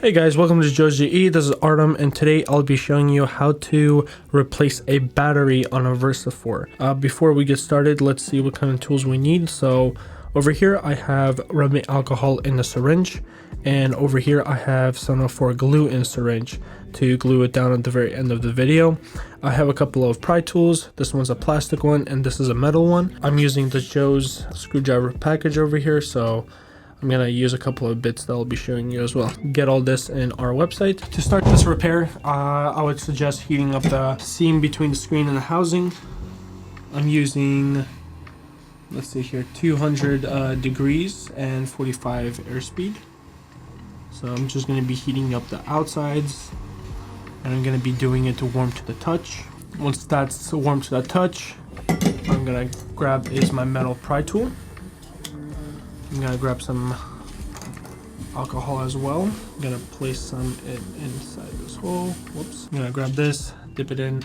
Hey guys, welcome to Joe's GE. This is Artem, and today I'll be showing you how to replace a battery on a Versa 4. Before we get started, let's see what kind of tools we need. So over here I have rubbing alcohol in a syringe, and over here I have some for glue in a syringe to glue it down at the very end of the video. I have a couple of pry tools. This one's a plastic one and this is a metal one. I'm using the Joe's screwdriver package over here, so I'm gonna use a couple of bits that I'll be showing you as well. Get all this in our website. To start this repair, I would suggest heating up the seam between the screen and the housing. I'm using, let's see here, 200 degrees and 45 airspeed. So I'm just gonna be heating up the outsides, and I'm gonna be doing it to warm to the touch. Once that's warm to the touch, I'm gonna grab my metal pry tool. I'm gonna grab some alcohol as well. I'm gonna place some inside this hole. Whoops. I'm gonna grab this, dip it in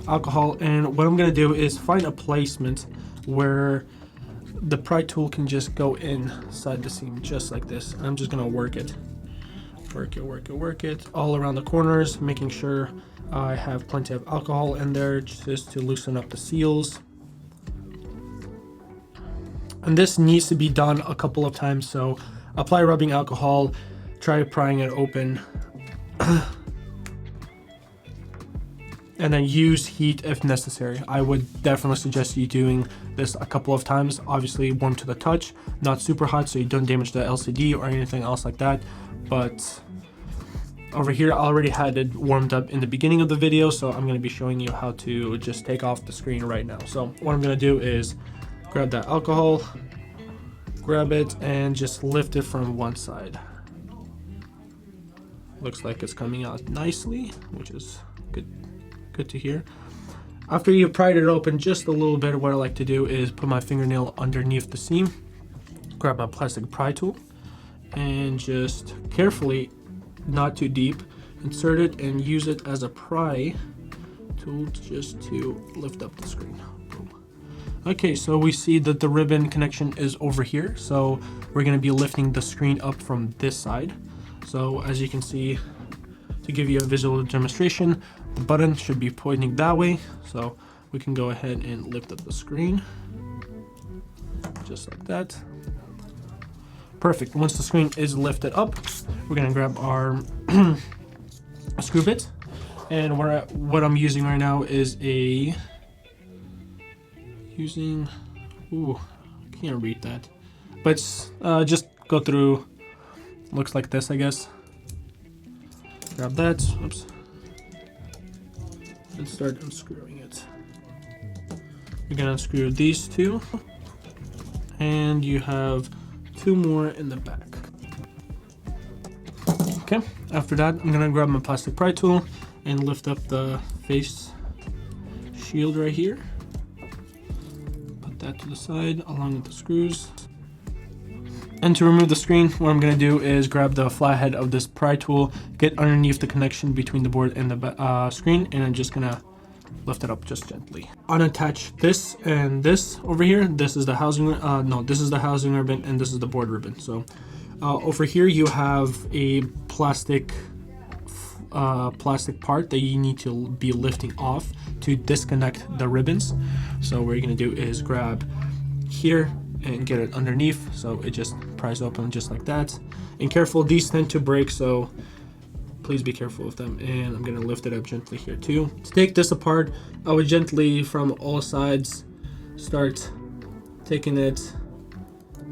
alcohol, and what I'm gonna do is find a placement where the pry tool can just go inside the seam, just like this. I'm just gonna work it all around the corners, making sure I have plenty of alcohol in there just to loosen up the seals. And this needs to be done a couple of times, so apply rubbing alcohol, try prying it open, and then use heat if necessary. I would definitely suggest you doing this a couple of times. Obviously warm to the touch, not super hot so you don't damage the LCD or anything else like that. But over here I already had it warmed up in the beginning of the video, so I'm going to be showing you how to just take off the screen right now. So what I'm going to do is grab that alcohol, grab it, and just lift it from one side. Looks like it's coming out nicely, which is good to hear. After you've pried it open just a little bit, what I like to do is put my fingernail underneath the seam, grab my plastic pry tool, and just carefully, not too deep, insert it and use it as a pry tool just to lift up the screen. Okay, so we see that the ribbon connection is over here, so we're going to be lifting the screen up from this side. So as you can see, to give you a visual demonstration, the button should be pointing that way, so we can go ahead and lift up the screen just like that. Perfect. Once the screen is lifted up, we're going to grab our screw bit, and what I'm using right now is can't read that, but just go through, looks like this, I guess. Grab that, oops, and start unscrewing it. You're gonna unscrew these two, and you have two more in the back. Okay, after that I'm gonna grab my plastic pry tool and lift up the face shield right here. That to the side along with the screws. And to remove the screen, what I'm going to do is grab the flathead of this pry tool, get underneath the connection between the board and the screen, and I'm just going to lift it up just gently. Unattach this and this over here. This is the housing, this is the housing ribbon and this is the board ribbon. So over here you have a plastic part that you need to be lifting off to disconnect the ribbons. So what you're going to do is grab here and get it underneath, so it just pries open just like that. And careful, these tend to break, so please be careful with them. And I'm going to lift it up gently here too. To take this apart, I would gently from all sides start taking it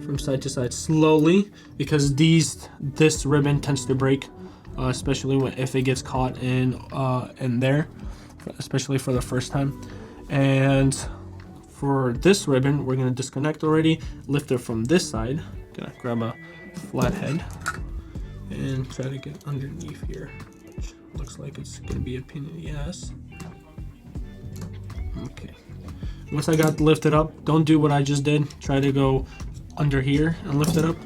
from side to side slowly, because this ribbon tends to break, especially if it gets caught in there, especially for the first time. And for this ribbon, we're going to disconnect already, lift it from this side. Gonna grab a flathead and try to get underneath here, which looks like it's going to be a pain in the ass. Okay, once I got lifted up, don't do what I just did. Try to go under here and lift it up,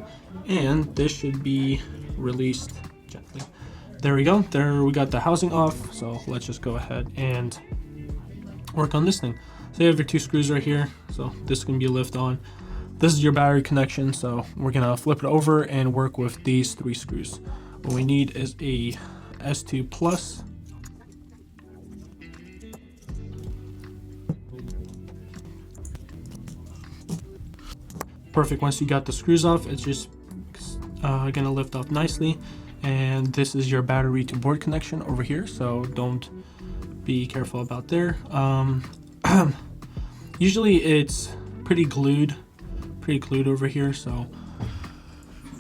and this should be released gently. There we go. There we got the housing off. So let's just go ahead and work on this thing. So you have your two screws right here. So this can be lift on. This is your battery connection. So we're gonna flip it over and work with these three screws. What we need is a S2 plus. Perfect. Once you got the screws off, it's just gonna lift off nicely. And this is your battery to board connection over here, so don't be careful about there. Usually it's pretty glued over here, so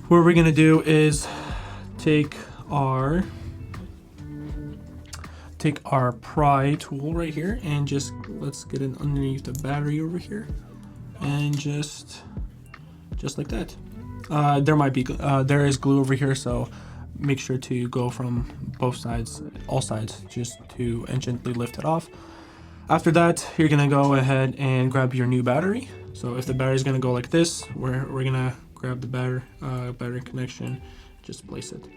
what we're gonna do is take our pry tool right here and just let's get it underneath the battery over here, and just like that. There is glue over here, so make sure to go from both sides, all sides, just to and gently lift it off. After that, you're gonna go ahead and grab your new battery. So if the battery is gonna go like this, we're gonna grab the battery connection, just place it,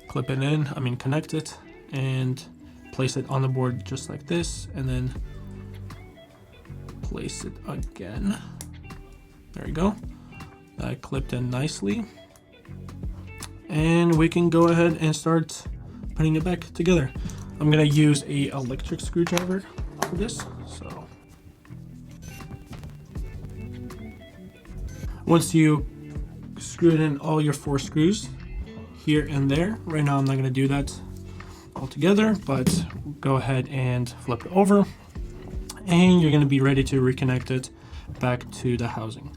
clip it in, connect it, and place it on the board just like this, and then place it again. There you go. That clipped in nicely. And we can go ahead and start putting it back together. I'm gonna use a electric screwdriver for this. So once you screwed in all your 4 screws here and there, right now I'm not gonna do that all together, but go ahead and flip it over, and you're gonna be ready to reconnect it back to the housing.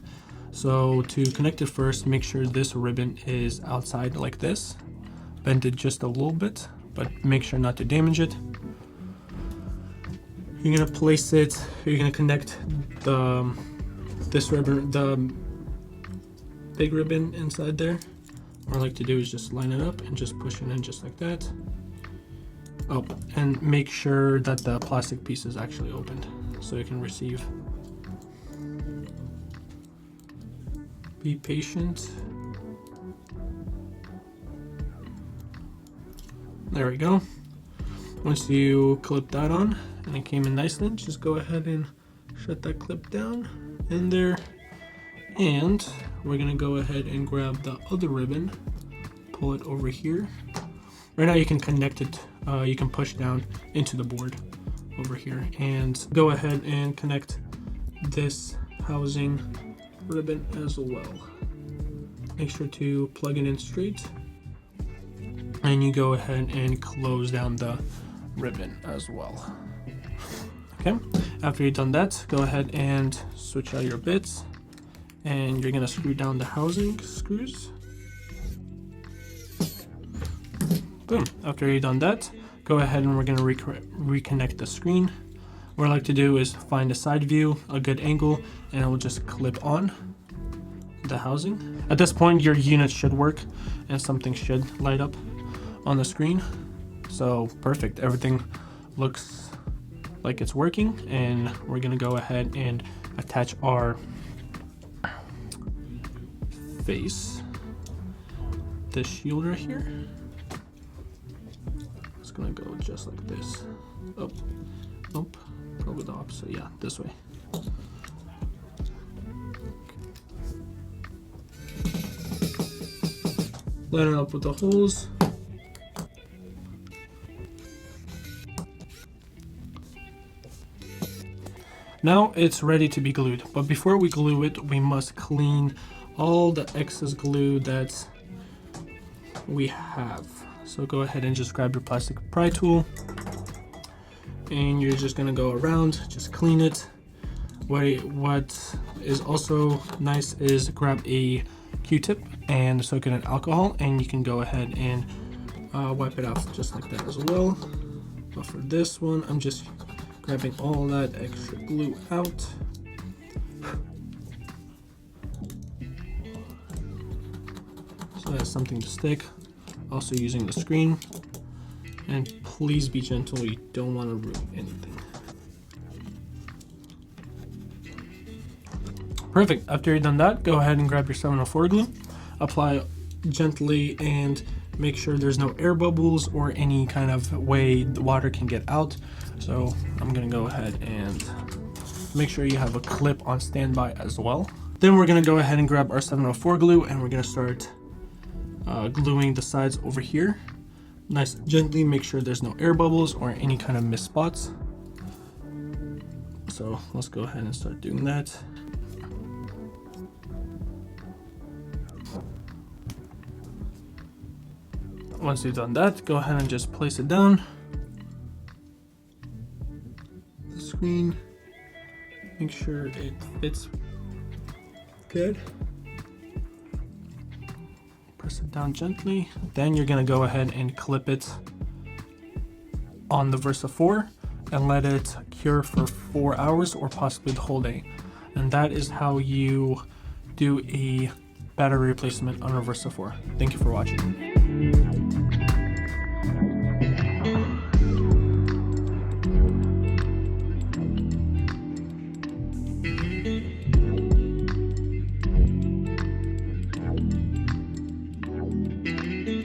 So to connect it first, make sure this ribbon is outside like this. Bend it just a little bit, but make sure not to damage it. You're gonna place it, you're gonna connect this ribbon, the big ribbon inside there. What I like to do is just line it up and just push it in just like that. Oh, and make sure that the plastic piece is actually opened so you can receive. Be patient. There we go. Once you clip that on and it came in nicely, just go ahead and shut that clip down in there. And we're gonna go ahead and grab the other ribbon, pull it over here. Right now you can connect it, you can push down into the board over here, and go ahead and connect this housing ribbon as well. Make sure to plug it in straight, and you go ahead and close down the ribbon as well. Okay, after you've done that, go ahead and switch out your bits, and you're gonna screw down the housing screws. Boom. After you've done that, go ahead and we're gonna reconnect the screen. What I like to do is find a side view, a good angle, and it will just clip on the housing. At this point, your unit should work and something should light up on the screen. So perfect, everything looks like it's working, and we're gonna go ahead and attach our face, this shield right here. It's gonna go just like this. Oh, nope, probably the opposite. Yeah, this way. Line it up with the holes. Now it's ready to be glued, but before we glue it, we must clean all the excess glue that we have. So go ahead and just grab your plastic pry tool, and you're just gonna go around, just clean it. What is also nice is grab a Q-tip and soak it in alcohol, and you can go ahead and wipe it off just like that as well. But for this one, I'm just grabbing all that extra glue out. So that's something to stick. Also using the screen, and please be gentle, you don't want to ruin anything. Perfect. After you've done that, go ahead and grab your 704 glue, apply gently, and make sure there's no air bubbles or any kind of way the water can get out. So I'm gonna go ahead and make sure you have a clip on standby as well. Then we're gonna go ahead and grab our 704 glue, and we're gonna start gluing the sides over here. Nice, gently make sure there's no air bubbles or any kind of missed spots. So let's go ahead and start doing that. Once you've done that, go ahead and just place it down the screen. Make sure it fits good. Press it down gently. Then you're gonna go ahead and clip it on the Versa 4 and let it cure for 4 hours or possibly the whole day. And that is how you do a battery replacement on a Versa 4. Thank you for watching.